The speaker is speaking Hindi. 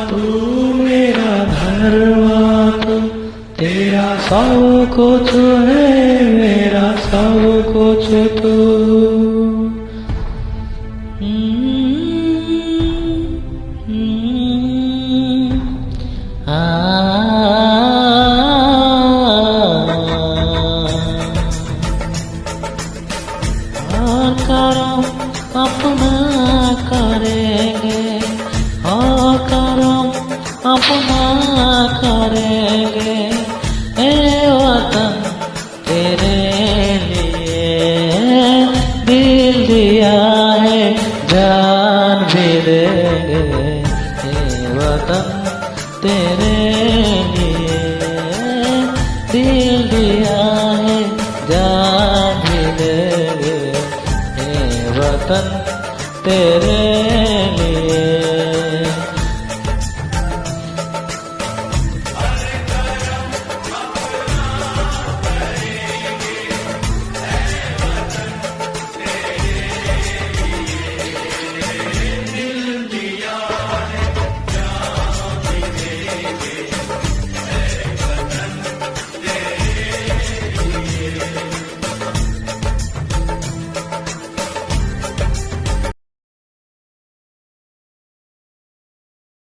तू मेरा धर्मा, तू तेरा सब कुछ है, मेरा सब कुछ तू। करम अपना करेंगे, और करम अपना करेंगे। ए वतन तेरे लिए दिल दिया है, जान भी देंगे। ए वतन तेरे लिए दिल दिया है, जान भी देंगे। वतन तेरे